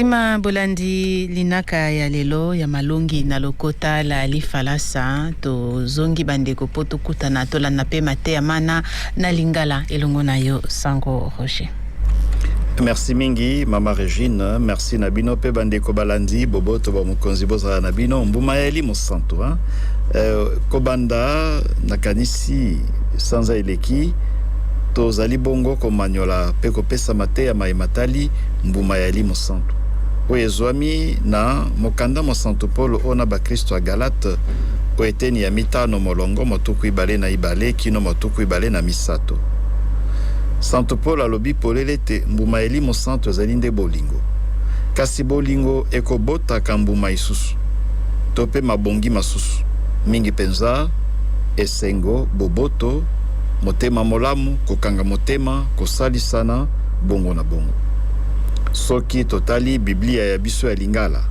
Nsima bolandi linaka ya lelo ya malungi na lokota la lifalasa to zongi bandeko poto kutana to la nape mate ya mana na lingala elongo na yo Sango Roger. Merci mingi Mama Regine, merci Nabino pe bandeko balandi boboto ba mukonzi boza Nabino mbuma yeli mosanto kobanda nakanisi sanza eleki to zali bongo komanyola pe kopesa mate ya maimatali mbuma yeli mosanto oye zwami na mokanda mosanto Paul ona ba Kristo a Galate o eteni ya mitano molongo motuku ibale na ibale kino motuku ibale na misato. Santo Paul alobi polelete mbuma eli mosanto ezali nde bolingo kasi bolingo ekobota kambuma isusu tope mabongi masusu mingi penza esengo boboto motema molamu kokanga motema kosalisana bongo na bongo. Soki totali Biblia ya biso ya lingala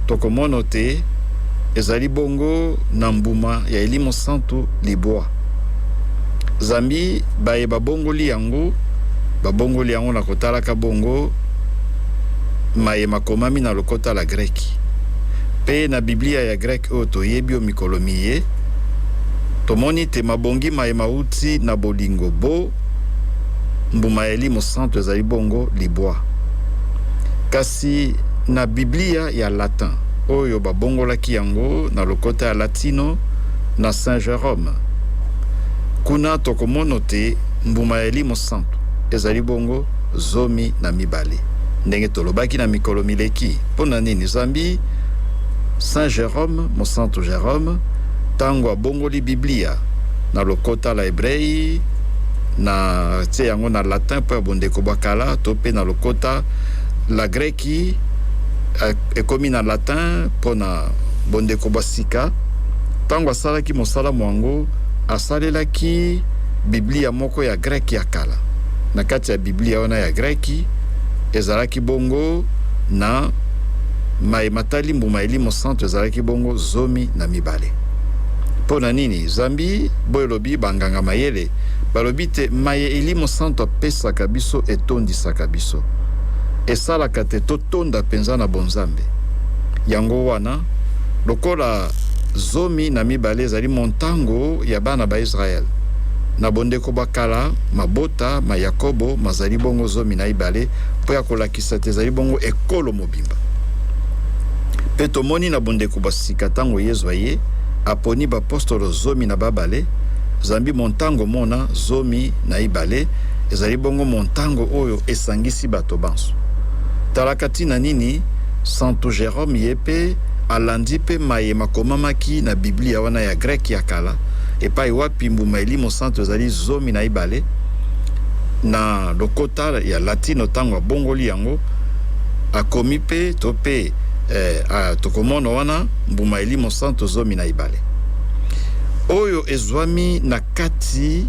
tokomono te ezali bongo na mbuma ya eli mosanto libwa zambi baye babongoli yango na kotalaka bongo maye makomami na lokota la greki pe na Biblia ya grek oyo toyebi o mikolo miye tomoni te mabongi maye mauti na bolingo bo mbuma ya eli mosanto ezali bongo libwa kasi na Biblia ya latin oyo babongolaki yango na lokota ya latino na Saint Jérôme kuna tokomono te mbuma ya eli mosanto ezali bongo zomi na mibale ndenge tolobaki na mikolo mileki pona nini zambi Saint Jérôme mosanto Jérôme tango abongoli Biblia na lokota la Hebrei na tie yango na latin po bondeko bakala to pe na lokota la greki ekomi na latin pona bondeko basika tango asalaki mosala mwango asalelaki Biblia moko ya greki ya kala na kati ya Biblia wana ya greki ezalaki bongo na maimatali mbuma eli mosanto ezalaki bongo zomi na mibale pona nini zambi boyelobi banganga mayele balobi te maye eli mosanto apesaka biso etondisaka biso esalaka te totonda penza na bonzambe yango wana lokola zomi na mibale ezali montango ya bana ba Israel na bondeko bakala mabota ma Yakobo mazali bongo zomi na ibale po ya kolakisa te ezali bongo ekolo mobimba pe tomoni na bondeko basika tango yezwa ye aponi bapostolo zomi na babale zambi montango mona zomi na ibale ezali bongo montango oyo esangisi bato banso talakati na nini Santo Jérôme yepe alandi pe maye makomamaki na Biblia wana ya grek ya kala epai wapi mbuma eli mosanto ezali zomi na ibale na lokota ya latino tango abongoli yango akomi pe to pe tokomono wana mbuma eli mosanto zomi na ibale oyo ezwami na kati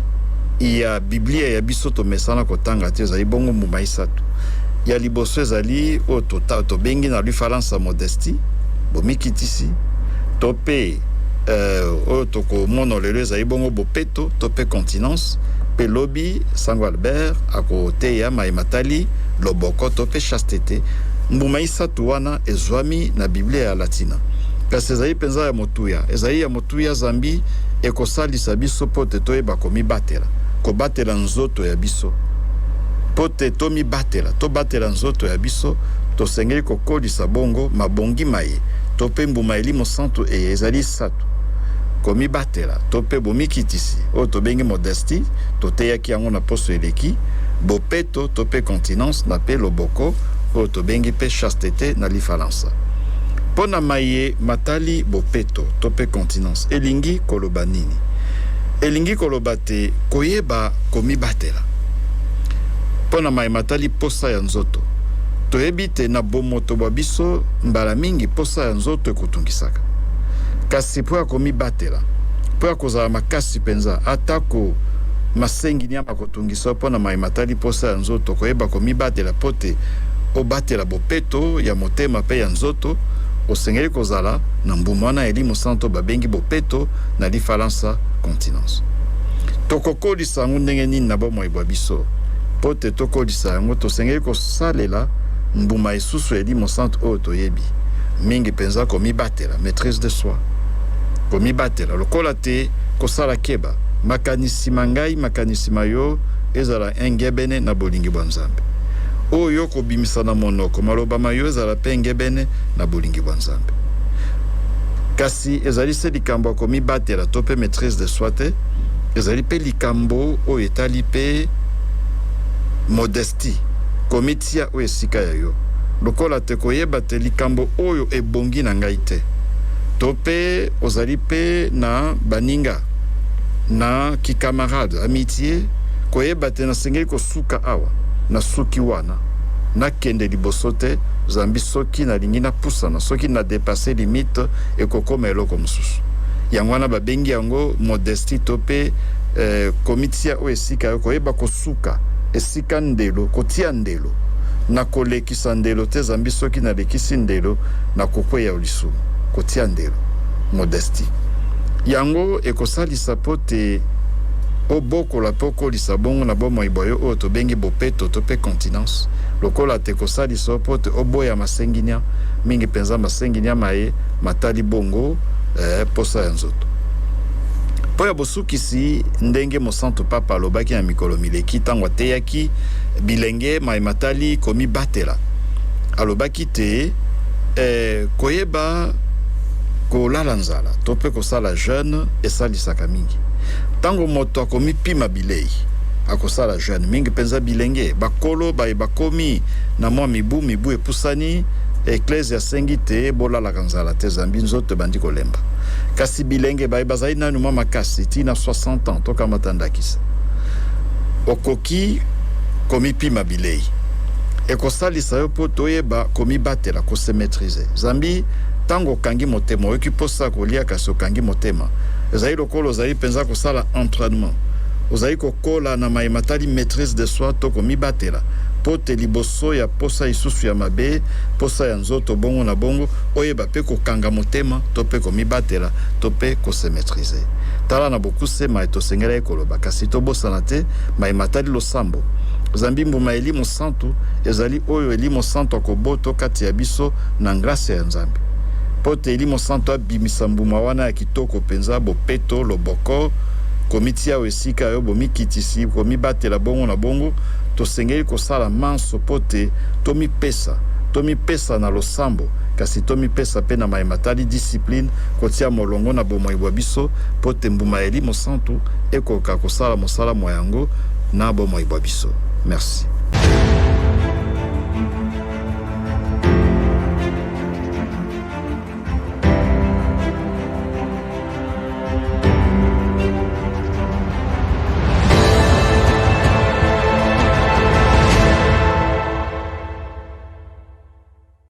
ya Biblia ya biso tomesana kotanga te ezali bongo mbuma isatu ya liboso ezali o tobengi na lui falansa modestie bomikitisi tope oyo tokomono lelo ezali bongo bopeto tope continence pe lobi Sango Albert akoteya maimatali loboko tope chastete mbuma isatu wana ezwami na Biblia ya latina kasi ezali penza ya motuya ezali ya motuya zambi ekosalisa biso pote toyeba komibatela kobatela nzoto ya biso pote tomibatela tobatela nzoto ya biso tosengeli kokolisa bongo mabongi maye tope mbuma eli mosanto ezali satu komibatela tope bomikitisi oyo tobengi modestie toteyaki yango na poso eleki bopeto tope continence na pe loboko oyo tobengi pe chastete na lifalansa pona maye matali bopeto tope continence elingi koloba nini elingi koloba te koyeba komibatela pona maye matali posa ya nzoto toyebi te na bomoto bwa biso mbala mingi posa ya nzoto ekotungisaka kasi po ya komibatela po ya kozala makasi penza atako masengi nyama kotungisa pona maye matali posa ya nzoto koyeba komibatela pote obatela bopeto ya motema pe ya nzoto osengeli kozala na mbuma wana eli mosanto babengi bopeto na lifalansa continence tokokolisa yango ndenge nini na bomoi bwa biso pote tokolisa yango tosengeli kosalela mbuma isusu eli mosantu oyo toyebi mingi penza komibatela maîtrise de soi komibatela lokola te kosala keba makanisi mangai makanisi mayo ezala engebene na bolingi bwa Nzambe oyo kobimisa na monoko maloba mayo ezala pe engebene na bolingi bwa Nzambe kasi ezali se likambo komibatela to pe maîtrise de soi te ezali pe likambo oyo etali pe modestie komitia oyo esika ya yo lokola te koyeba te likambo oyo ebongi na ngai te to pe ozali pe na baninga na kikamarade amitié koyeba te nasengeli kosuka awa na suki wana nakende liboso te Zambi soki nalingi na pusana soki na dépasser limite ekokoma eloko mosusu yango wana babengi yango modestie to pe komitia oyo esika yo koyeba kosuka esika ndelo kotia ndelo na kolekisa ndelo te Zambi soki nalekisi ndelo na kokweya lisumu kotia ndelo modestie yango ekosalisa po te obokola po okolisa bongo na bomoi boyo oyo tobengi bopeto to pe continence lokola te kosalisa po te oboya masenginia mingi penza masenginia maye matali bongo posa ya nzoto po ya bosukisi ndenge mosantu papa alobaki na mikolo mileki ntango ateyaki bilenge maye matali komibatela alobaki te koyeba kolala nzala to pe kosala jeune esalisaka mingi tango moto akomipima bilei akosala jeune mingi penza bilenge bakolo bakomi na mwa mibu epusani eklezia sengi te bolalaka nzala te Zambi nzoto bandi kolemba kasi bilenge bazali nanu mwa makasi tina 60 ans toka matandakisa okoki komipima bilei ekosalisa yo po toyeba komibatela kose maîtriser Zambi tango kangi motema oyoki posa kolia kasi okangi motema ezali lokolo ozali penza kosala entraînement ozali kokola na maimatali maîtrise de soi to komibatela po te liboso ya posa isusu ya mabe posa ya nzoto bongo na bongo oyeba pe kokanga motema to pe komibatela to pe kose maîtriser tala na bokuse mai tosengela ekoloba kasi tobosana te maimatali losambo Zambi mbuma elimo santu ezali oyo elimo santu akoboto kati ya biso na grâce ya Nzambe pote elimo santu abimisa mbuma wana ya kitoko penza bopeto loboko komitia esika yo bomikitisi komibatela bongo na bongo tosengeli kosala manso pote tomipesa na losambo kasi tomipesa pe na maimatali discipline kotia molongo na bomoi bwa biso pote mbuma elimo santu ekoka kosala mosala moyango na bomoi bwa biso. Merci.